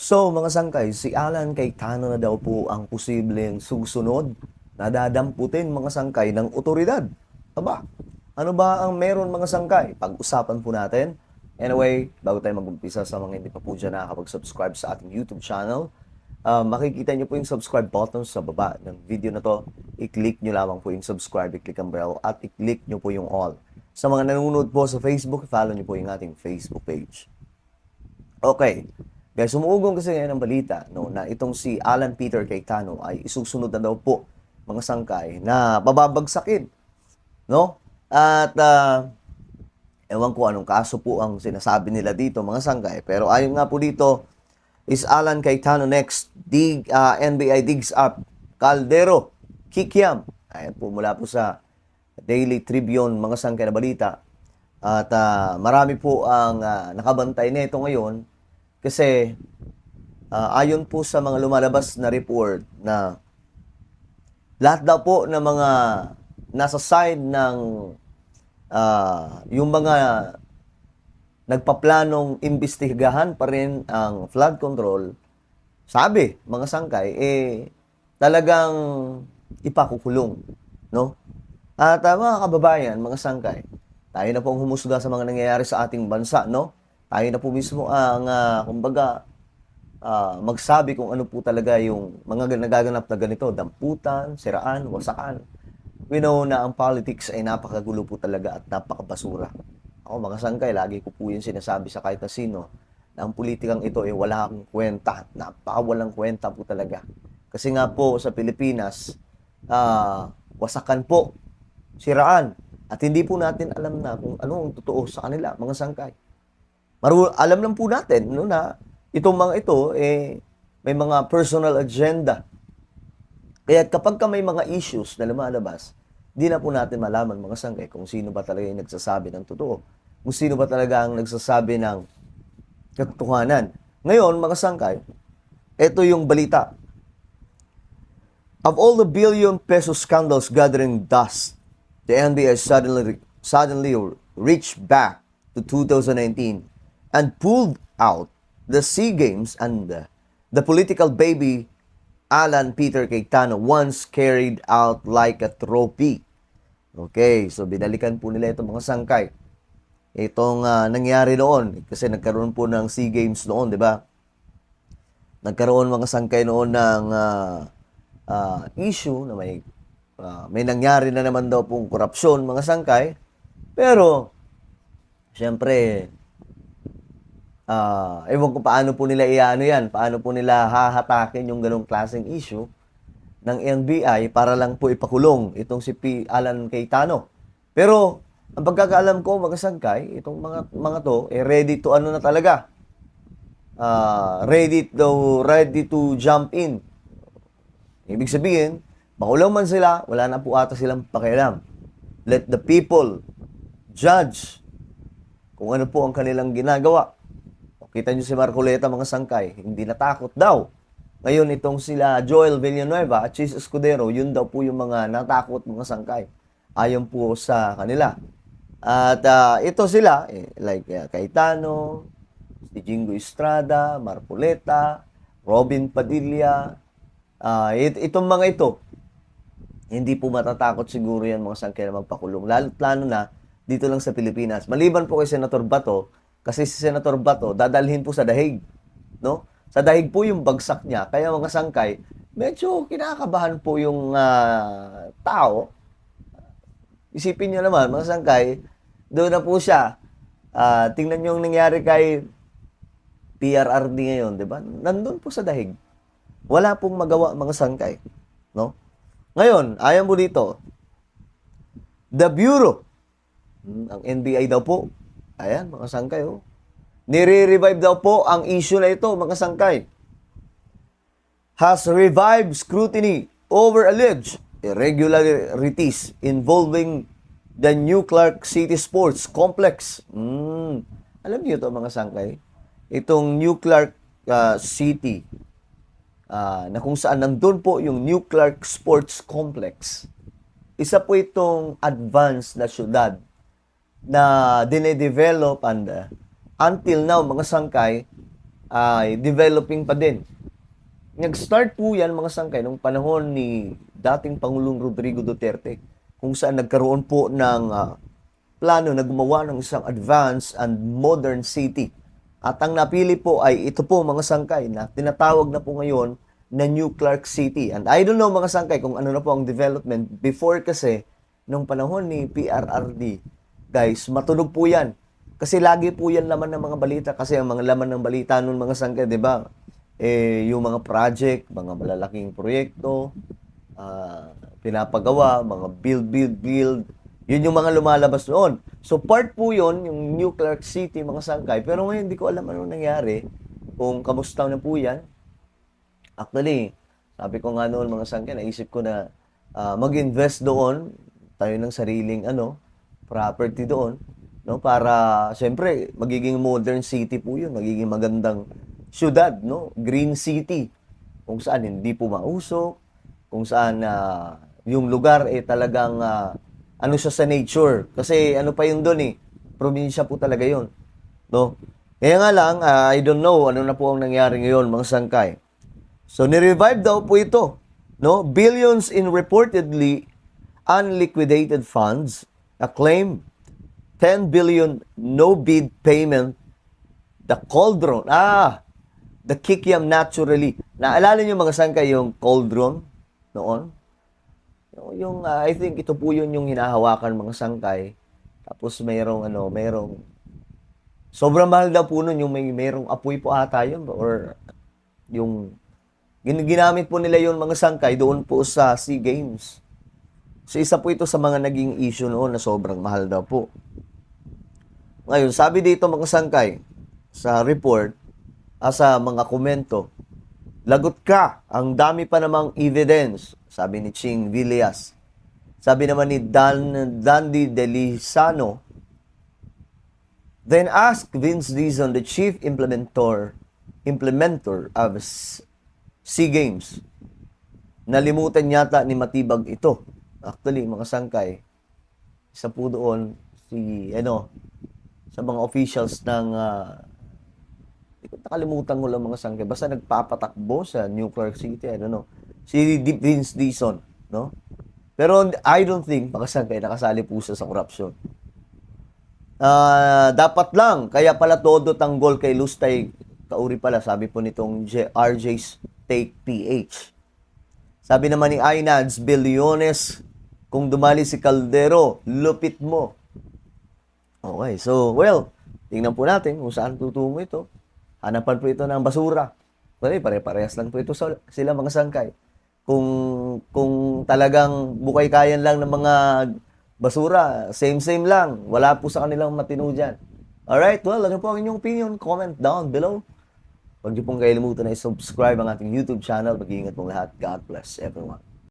So, mga sangkay, si Alan Cayetano na daw po ang posibleng susunod na dadamputin mga sangkay ng otoridad. Aba, ano ba ang meron mga sangkay? Pag-usapan po natin. Anyway, bago tayo mag-umpisa sa mga hindi pa po dyan nakakapag-subscribe sa ating YouTube channel, makikita nyo po yung subscribe button sa baba ng video na to. I-click nyo lamang po yung subscribe, i-click ang bell, at i-click nyo po yung all. Sa mga nanonood po sa Facebook, follow nyo po yung ating Facebook page. Okay. Guys, umuugong kasi ngayon ang balita no, na itong si Alan Peter Cayetano ay isusunod na daw po mga sangkay na bababagsakin. No? At ewan ko anong kaso po ang sinasabi nila dito mga sangkay. Pero ayon nga po dito, is Alan Cayetano next? NBI digs up Caldero, Kikiam. Ayan po mula po sa Daily Tribune mga sangkay na balita. At marami po ang nakabantay nito ngayon kasi ayon po sa mga lumalabas na report na lahat daw po ng mga nasa side ng yung mga nagpaplanong imbestigahan pa rin ang flood control, sabi, mga sangkay, talagang ipakukulong. No? At mga kababayan, mga sangkay, tayo na pong humusga sa mga nangyayari sa ating bansa, no? Tayo na po mismo ang, kumbaga, magsabi kung ano po talaga yung mga nagaganap na ganito, damputan, siraan, wasakan. We know na ang politics ay napakagulo po talaga at napakabasura. Ako, mga sangkay, lagi ko po yung sinasabi sa kahit na sino, na ang politikang ito ay wala akong kwenta, napakawalang kwenta po talaga. Kasi nga po sa Pilipinas, wasakan po, siraan, at hindi po natin alam na kung ano ang totoo sa kanila, mga sangkay. Alam lang po natin no, na itong mga ito may mga personal agenda. Kaya kapag may mga issues na lumalabas, di na po natin malaman mga sangkay kung sino ba talaga yung nagsasabi ng totoo. Kung sino ba talaga ang nagsasabi ng katotohanan. Ngayon, mga sangkay, ito yung balita. Of all the billion peso scandals gathering dust, the NBI suddenly reached back to 2019 and pulled out the SEA Games and the political baby Alan Peter Cayetano once carried out like a trophy. Okay, so binalikan po nila itong mga sangkay. Itong nangyari noon, kasi nagkaroon po ng SEA Games noon, di ba? Nagkaroon mga sangkay noon ng issue na may nangyari na naman daw pong korupsyon, mga sangkay. Pero, siyempre, ewan ko paano po nila iano yan, paano po nila hahatakin yung ganong klaseng issue ng NBI para lang po ipakulong itong si Alan Cayetano. Pero, ang pagkakaalam ko, mga sangkay, itong mga to, ready to ano na talaga. Ready to jump in. Ibig sabihin, makulong man sila, wala na po ata silang pakialam. Let the people judge kung ano po ang kanilang ginagawa. Kita nyo si Marcoleta, mga sangkay, hindi natakot daw. Ngayon, itong sila Joel Villanueva at Chis Escudero, yun daw po yung mga natakot mga sangkay. Ayon po sa kanila. At ito sila, like Cayetano, si Jingo Estrada, Marcoleta, Robin Padilla, itong mga ito, hindi po matatakot siguro yan mga sangkay na magpakulong. Lalo't plano na dito lang sa Pilipinas. Maliban po kay Senator Bato, kasi si Senator Bato, dadalhin po sa dahig. No? Sa dahig po yung bagsak niya. Kaya mga sangkay, medyo kinakabahan po yung tao. Isipin niyo naman, mga sangkay, doon na po siya. Tingnan niyo yung nangyari kay PRRD ngayon, di ba? Nandun po sa dahig. Wala pong magawa mga sangkay. No? Ngayon, ayan mo dito, the Bureau, ang NBI daw po, ayan, mga sangkay, oh. Nire-revive daw po ang issue na ito, mga sangkay. Has revived scrutiny over alleged irregularities involving the New Clark City Sports Complex. Alam niyo ito, mga sangkay? Itong New Clark City, na kung saan nandun po yung New Clark Sports Complex. Isa po itong advanced na syudad na dinedevelop and until now, mga sangkay, ay developing pa din. Nag-start po yan mga sangkay nung panahon ni dating Pangulong Rodrigo Duterte, kung saan nagkaroon po ng plano na gumawa ng isang advanced and modern city. At ang napili po ay ito po mga sangkay na tinatawag na po ngayon na New Clark City. And I don't know mga sangkay kung ano na po ang development. Before kasi, nung panahon ni PRRD, guys, matunog po yan. Kasi lagi po yan laman ng mga balita. Kasi ang mga laman ng balita nun mga sangkay, di ba? Yung mga project, mga malalaking proyekto, pinapagawa, mga build. Yun yung mga lumalabas noon. So part po yun, yung New Clark City, mga sangkay. Pero ngayon, hindi ko alam ano nangyari. Kung kamusta na po yan. Actually, sabi ko nga noon mga sangkay, naisip ko na mag-invest doon. Tayo ng sariling property doon. No? Para, siyempre, magiging modern city po yun. Magiging magandang syudad, no? Green city. Kung saan hindi po mausok. Kung saan yung lugar talagang ano siya sa nature. Kasi ano pa yun doon probinsya po talaga yun. No? Kaya nga lang, I don't know ano na po ang nangyari ngayon, mga sangkay. So, nirevive daw po ito. No? Billions in reportedly unliquidated funds, a claim 10 billion no-bid payment, the cauldron. The Kikiam naturally. Naalala niyo mga sangkay yung cauldron noon? I think ito po yun yung hinahawakan mga sangkay. Tapos mayroong sobrang mahal daw po nun yung mayroong apoy po ata yun. Or yung ginamit po nila yung mga sangkay doon po sa SEA Games. So isa po ito sa mga naging issue noon na sobrang mahal daw po. Ngayon, sabi dito mga sangkay sa report, sa mga komento, lagot ka, ang dami pa namang evidence, sabi ni Ching Villas. Sabi naman ni Dandy Delisano, then ask Vince Dizon, the chief implementer of SEA Games. Nalimutan yata ni Matibag ito. Actually, mga sangkay, isa po doon sa mga officials ng nakalimutan ko lang mga sangkay. Basta nagpapatakbo sa New Clark City, I don't know. Si Vince Dizon, no? Pero I don't think, mga sangkay, nakasali po siya sa korupsyon. Dapat lang, kaya pala todo tanggol kay Lustay Kauri pala, sabi po nitong RJ's Take PH. Sabi naman ni Inads, bilyones, kung dumali si Caldero, lupit mo. Okay, so, tingnan po natin kung saan tutungo ito. Hanapan po ito ng basura. Pare-parehas lang po ito sila mga sangkay. Kung talagang bukay-kayan lang ng mga basura, same lang. Wala po sa kanilang matino dyan. Alright, ano po ang inyong opinion? Comment down below. Huwag niyo pong kalimutan na i-subscribe ang ating YouTube channel. Mag-iingat pong lahat. God bless everyone.